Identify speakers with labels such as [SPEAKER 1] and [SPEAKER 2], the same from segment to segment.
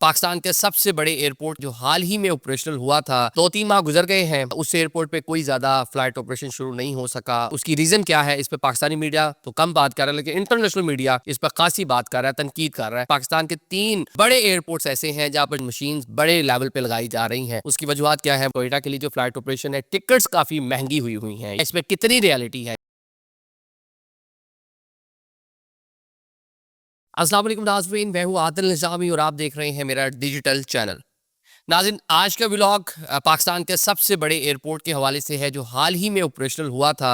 [SPEAKER 1] पाकिस्तान के सबसे बड़े एयरपोर्ट जो हाल ही में ऑपरेशनल हुआ था, 2-3 माह गुजर गए हैं, उस एयरपोर्ट पे कोई ज्यादा फ्लाइट ऑपरेशन शुरू नहीं हो सका। उसकी रीजन क्या है, इस पे पाकिस्तानी मीडिया तो कम बात कर रहा है, लेकिन इंटरनेशनल मीडिया इस पर खासी बात कर रहा है, तनकीद कर रहा है। पाकिस्तान के 3 बड़े एयरपोर्ट्स ऐसे हैं जहाँ पर मशीन बड़े लेवल पे लगाई जा रही है। उसकी वजूहत क्या है? कोयटा के लिए जो फ्लाइट ऑपरेशन है, टिकट्स काफी महंगी हुई है। इसमें कितनी रियलिटी है? अस्सलाम वालेकुम नाज़रीन, मैं हूँ आदिल निज़ामी और आप देख रहे हैं मेरा डिजिटल चैनल। नाज़रीन, आज का व्लॉग पाकिस्तान के सबसे बड़े एयरपोर्ट के हवाले से है जो हाल ही में ऑपरेशनल हुआ था,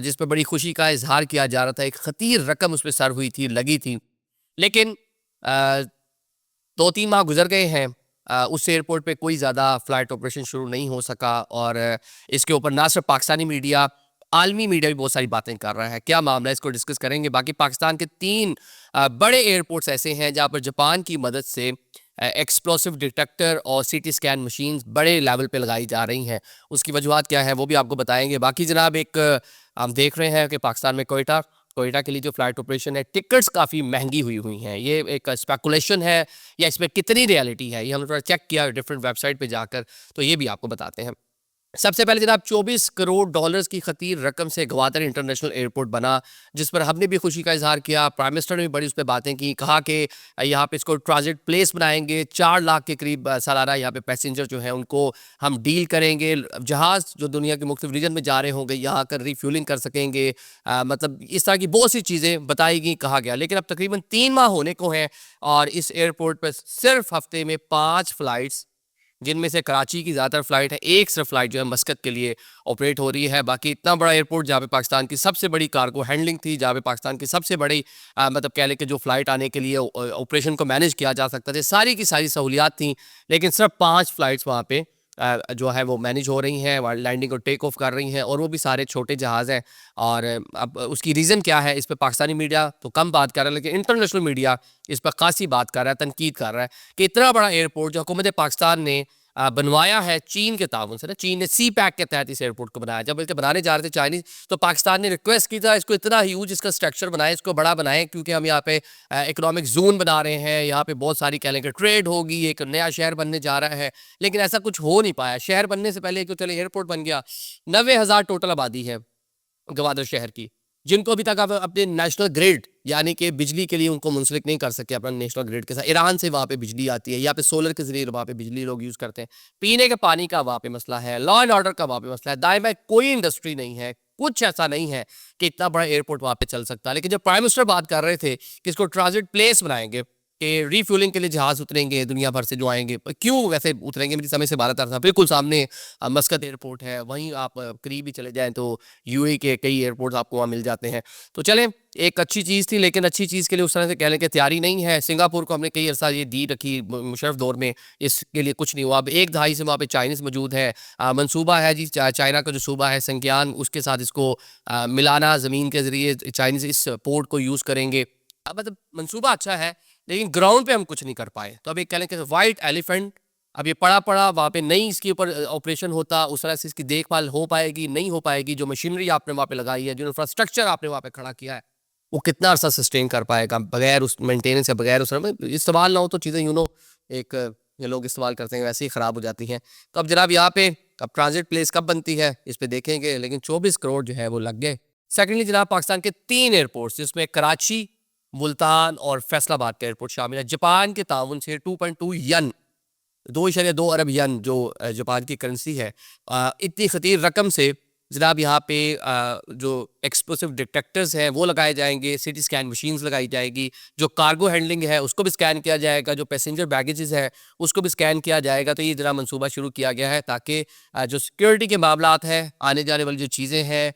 [SPEAKER 1] जिस पर बड़ी खुशी का इजहार किया जा रहा था। एक खतीर रकम उस पर सर्व हुई थी, लगी थी, लेकिन अ, 2-3 माह गुजर गए हैं, उस एयरपोर्ट पे कोई ज़्यादा फ़्लाइट ऑपरेशन शुरू नहीं हो सका। और इसके ऊपर ना सिर्फ पाकिस्तानी मीडिया, आलमी मीडिया भी बहुत सारी बातें कर रहा है। क्या मामला है, इसको डिस्कस करेंगे। बाकी पाकिस्तान के 3 बड़े एयरपोर्ट्स ऐसे हैं जहाँ पर जापान की मदद से एक्सप्लोसिव डिटेक्टर और सीटी स्कैन मशीन्स बड़े लेवल पे लगाई जा रही हैं। उसकी वजूहत क्या है वो भी आपको बताएंगे। बाकी जनाब, एक हम देख रहे हैं कि पाकिस्तान में कोयटा कोयटा के लिए जो फ्लाइट ऑपरेशन है, टिकट्स काफ़ी महंगी हुई हैं। ये एक स्पेकुलेशन है या इसमें कितनी रियलिटी है, ये हमने थोड़ा चेक किया डिफरेंट वेबसाइट पे जाकर, तो ये भी आपको बताते हैं। सबसे पहले जनाब, 24 करोड़ डॉलर्स की खतीर रकम से गवादर इंटरनेशनल एयरपोर्ट बना, जिस पर हमने भी खुशी का इजहार किया। प्राइम मिनिस्टर ने भी बड़ी उस पर बातें की, कहा कि यहाँ पे इसको ट्रांजिट प्लेस बनाएंगे, 4 लाख के करीब सालाना यहाँ पे पैसेंजर जो हैं उनको हम डील करेंगे। जहाज़ जो दुनिया के मुख्तलिफ रीजन में जा रहे होंगे यहाँ आकर रिफ्यूलिंग कर सकेंगे। मतलब इस तरह की बहुत सी चीज़ें बताई गई, कहा गया। लेकिन अब तकरीबन 3 माह होने को हैं और इस एयरपोर्ट पर सिर्फ हफ्ते में 5 फ्लाइट्स, जिनमें से कराची की ज़्यादातर फ़्लाइट है, एक सिर्फ फ़्लाइट जो है मस्कत के लिए ऑपरेट हो रही है। बाकी इतना बड़ा एयरपोर्ट जहाँ पे पाकिस्तान की सबसे बड़ी कार्गो हैंडलिंग थी, जहाँ पे पाकिस्तान की सबसे बड़ी मतलब कह लें कि जो फ़्लाइट आने के लिए ऑपरेशन को मैनेज किया जा सकता था, सारी की सारी सहूलियात थी, लेकिन सिर्फ 5 फ़्लाइट्स वहाँ पे जो है वो मैनेज हो रही हैं, लैंडिंग और टेक ऑफ कर रही हैं, और वो भी सारे छोटे जहाज़ हैं। और अब उसकी रीज़न क्या है, इस पर पाकिस्तानी मीडिया तो कम बात कर रहा है, लेकिन इंटरनेशनल मीडिया इस पर खासी बात कर रहा है, तनकीद कर रहा है कि इतना बड़ा एयरपोर्ट जो हुकूमत पाकिस्तान ने बनवाया है चीन के ताउन से ना, चीन ने सी पैक के तहत इस एयरपोर्ट को बनाया। जब इसे बनाने जा रहे थे चाइनीज, तो पाकिस्तान ने रिक्वेस्ट की था इसको इतना ह्यूज इसका स्ट्रक्चर बनाए, इसको बड़ा बनाए, क्योंकि हम यहाँ पे इकोनॉमिक जोन बना रहे हैं, यहाँ पे बहुत सारी कह लें कि ट्रेड होगी, एक नया शहर बनने जा रहा है। लेकिन ऐसा कुछ हो नहीं पाया। शहर बनने से पहले तो चले एयरपोर्ट बन गया। 90,000 टोटल आबादी है गवादर शहर की, जिनको अभी तक आप अपने नेशनल ग्रिड यानी कि बिजली के लिए उनको मुंसलिक नहीं कर सके अपना नेशनल ग्रिड के साथ। ईरान से वहाँ पे बिजली आती है, यहाँ पे सोलर के जरिए वहाँ पे बिजली लोग यूज़ करते हैं। पीने के पानी का वहाँ पे मसला है, लॉ एंड ऑर्डर का वहाँ पे मसला है, दाएं बाएं कोई इंडस्ट्री नहीं है, कुछ ऐसा नहीं है कि इतना बड़ा एयरपोर्ट वहाँ पे चल सकता है। लेकिन जब प्राइम मिनिस्टर बात कर रहे थे कि इसको ट्रांजिट प्लेस बनाएंगे, कि रीफ्यूलिंग के लिए जहाज उतरेंगे दुनिया भर से जो आएंगे, क्यों वैसे उतरेंगे, मेरी समय से भारत था बिल्कुल सामने मस्कत एयरपोर्ट है, वहीं आप करीब ही चले जाएं तो यूएई के कई एयरपोर्ट्स आपको वहाँ मिल जाते हैं। तो चलें, एक अच्छी चीज़ थी, लेकिन अच्छी चीज़ के लिए उस तरह से कह लें कि तैयारी नहीं है। सिंगापुर को हमने कई अर्सा ये दी रखी मुशर्रफ दौर में, इसके लिए कुछ नहीं हुआ। अब 1 दहाई से वहाँ पे चाइनीज़ मौजूद है। मनसूबा है जी, चाइना का जो सूबा है संज्ञान, उसके साथ इसको मिलाना, ज़मीन के ज़रिए चाइनीज़ इस पोर्ट को यूज़ करेंगे। मतलब मनसूबा अच्छा है, लेकिन ग्राउंड पे हम कुछ नहीं कर पाए। तो अब एक कह लें कि वाइट एलिफेंट अब ये पड़ा पड़ा वहाँ पे, नहीं इसके ऊपर ऑपरेशन होता, उस तरह से इसकी देखभाल हो पाएगी नहीं हो पाएगी। जो मशीनरी आपने वहाँ पे लगाई है, जो इंफ्रास्ट्रक्चर आपने वहाँ पे खड़ा किया है, वो कितना अर्सा सस्टेन कर पाएगा बगैर उस मेंटेनेंस या बगैर उस इस्तेमाल ना हो तो चीज़ें एक ये लोग इस्तेमाल करते हैं वैसे ही ख़राब हो जाती हैं। तो अब जनाब यहाँ पे अब ट्रांजिट प्लेस कब बनती है इस पे देखेंगे, लेकिन 24 करोड़ जो है वो लग गए। सेकेंडली जनाब, पाकिस्तान के 3 एयरपोर्ट्स, जिसमें कराची, मुल्तान और फैसलाबाद का एयरपोर्ट शामिल है, जापान के ताउन से 2.2 यन, 2.2 अरब यन जो जापान की करेंसी है, इतनी खतीर रकम से जनाब यहाँ पे जो एक्सप्लोसिव डिटेक्टर्स हैं वो लगाए जाएंगे, सिटी स्कैन मशीन्स लगाई जाएगी, जो कार्गो हैंडलिंग है उसको भी स्कैन किया जाएगा, जो पैसेंजर बैगेजेस है उसको भी स्कैन किया जाएगा। तो ये जरा मंसूबा शुरू किया गया है ताकि जो सिक्योरिटी के मामलात हैं, आने जाने वाली जो चीज़ें हैं,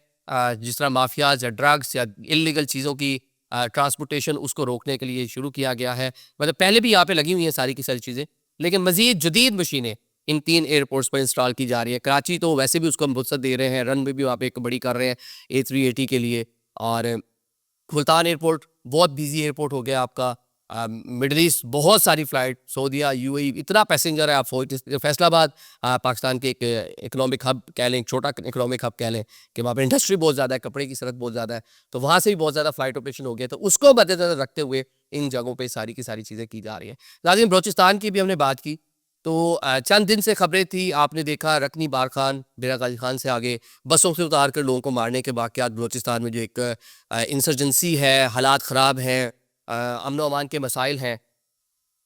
[SPEAKER 1] जिस तरह माफियाज या ड्रग्स या इलीगल चीज़ों की ट्रांसपोर्टेशन, उसको रोकने के लिए शुरू किया गया है। मतलब पहले भी यहाँ पे लगी हुई हैं सारी की सारी चीज़ें, लेकिन मज़ीद जदीद मशीनें इन 3 एयरपोर्ट्स पर इंस्टॉल की जा रही है। कराची तो वैसे भी उसको हम वुसअत दे रहे हैं, रन में भी वहाँ पे एक बड़ी कर रहे हैं A380 के लिए। और मुल्तान एयरपोर्ट बहुत बिजी एयरपोर्ट हो गया आपका। मिडल ईस्ट बहुत सारी फ़्लाइट, सऊदीया, यूएई, इतना पैसेंजर है। आप फैसलाबाद पाकिस्तान के एक इकोनॉमिक हब कह लें, छोटा इकोनॉमिक हब कह लें, कि वहाँ पे इंडस्ट्री बहुत ज़्यादा है, कपड़े की सनत बहुत ज़्यादा है, तो वहाँ से भी बहुत ज़्यादा फ़्लाइट ऑपरेशन हो गया। तो उसको मद्देनज़र रखते हुए इन जगहों पे सारी की सारी चीज़ें की जा रही हैं। नाज़रीन, बलूचिस्तान की भी हमने बात की, तो चंद दिन से खबरें थी, आपने देखा रकनी बार खान, डेरा गाजी खान से आगे बसों से उतार कर लोगों को मारने के वाक़यात बलूचिस्तान में जो एक इंसर्जेंसी है, हालात ख़राब हैं, अमन अमान के मसाइल हैं।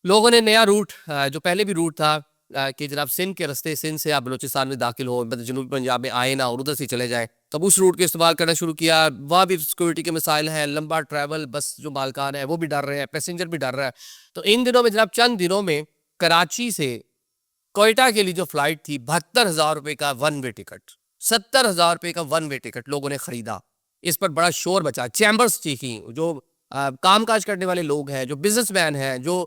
[SPEAKER 1] लोगों ने नया रूट जो पहले भी रूट था कि जनाब सिंध के रास्ते, सिंध से आप बलूचिस्तान में दाखिल हो, मतलब जनूबी पंजाब में आए ना और उधर से चले जाएँ, तब उस रूट का इस्तेमाल करना शुरू किया। वहाँ भी सिक्योरिटी के मसाइल हैं, लंबा ट्रैवल, बस जो मालकान है वो भी डर रहे हैं, पैसेंजर भी डर रहा है। तो इन दिनों में जनाब चंद दिनों में कराची से कोयटा के लिए जो फ्लाइट थी, 72,000 रुपए का वन वे टिकट, 70,000 रुपए का वन वे टिकट लोगों ने खरीदा। इस पर बड़ा शोर बचा, चैम्बर्स चीखी, जो कामकाज करने वाले लोग हैं, जो बिजनेसमैन हैं, जो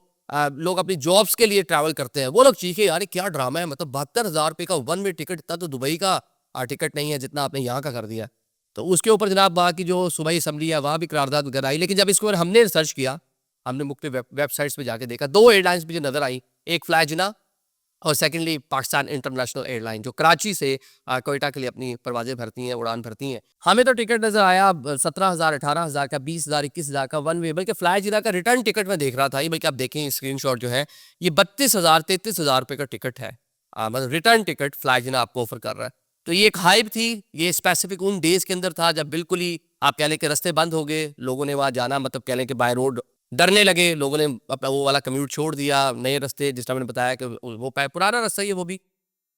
[SPEAKER 1] लोग अपनी जॉब्स के लिए ट्रैवल करते हैं, वो लोग चीखे, यार ये क्या ड्रामा है, मतलब 72,000 रुपए का वन वे टिकट, इतना तो दुबई का टिकट नहीं है जितना आपने यहाँ का कर दिया। तो उसके ऊपर जनाब वहाँ की जो सूबाई असम्बली है वहाँ भी करारदाद वगैरह आई, लेकिन जब इसके ऊपर हमने रिसर्च किया, हमने मुख्तलिफ वेबसाइट्स पे जाके देखा, दो एयरलाइंस मुझे नजर आई, एक फ्लाइजिना और सेकेंडली पाकिस्तान इंटरनेशनल एयरलाइन, जो कराची से कोयटा के लिए अपनी परवाजें भरती हैं, उड़ान भरती हैं। हमें तो टिकट नज़र आया 17,000, 18,000 का, 20,000, 21,000 का वन वे, बल्कि फ्लाई जिला का रिटर्न टिकट मैं देख रहा था, ये बल्कि आप देखें स्क्रीनशॉट जो है, ये 32,000, 33,000 रुपये का टिकट है। मतलब रिटर्न टिकट फ्लाई जिला आपको ऑफर कर रहा है। तो ये एक हाइप थी, ये स्पेसिफिक उन डेज के अंदर था जब बिल्कुल ही आप कह लें कि रास्ते बंद हो गए, लोगों ने वहाँ जाना, मतलब कह लें कि बाय रोड डरने लगे, लोगों ने अपना वो वाला कम्यूट छोड़ दिया, नए रास्ते, जिस तरह मैंने बताया कि वो पुराना रास्ता ही है वो भी,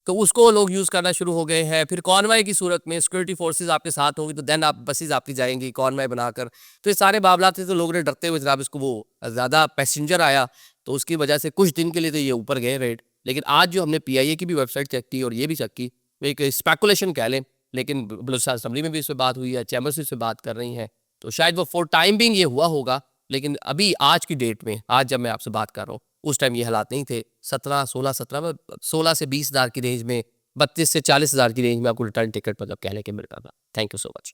[SPEAKER 1] तो उसको लोग यूज़ करना शुरू हो गए हैं। फिर कॉन्वॉय की सूरत में सिक्योरिटी फोर्सेस आपके साथ होंगी, तो देन आप बसेस आपकी जाएंगी कॉन्वॉय बनाकर। तो ये सारे मामला थे, तो लोगों ने डरते हुए जनाब इसको, वो ज़्यादा पैसेंजर आया, तो उसकी वजह से कुछ दिन के लिए तो ये ऊपर गए रेट। लेकिन आज जो हमने PIA की भी वेबसाइट चेक की और ये भी चेक की, एक स्पेकुलेशन कह लें, लेकिन बलूचिस्तान असम्बली में भी इस पर बात हुई है, चैम्बर्स इस पर बात कर रही हैं, तो शायद वो फॉर टाइम बिंग ये हुआ होगा। लेकिन अभी आज की डेट में, आज जब मैं आपसे बात कर रहा हूँ, उस टाइम ये हालात नहीं थे। 17 में 16 से 20,000 की रेंज में, 32 से 40,000 की रेंज में आपको रिटर्न टिकट मतलब कहने के मिलता था। Thank you so much.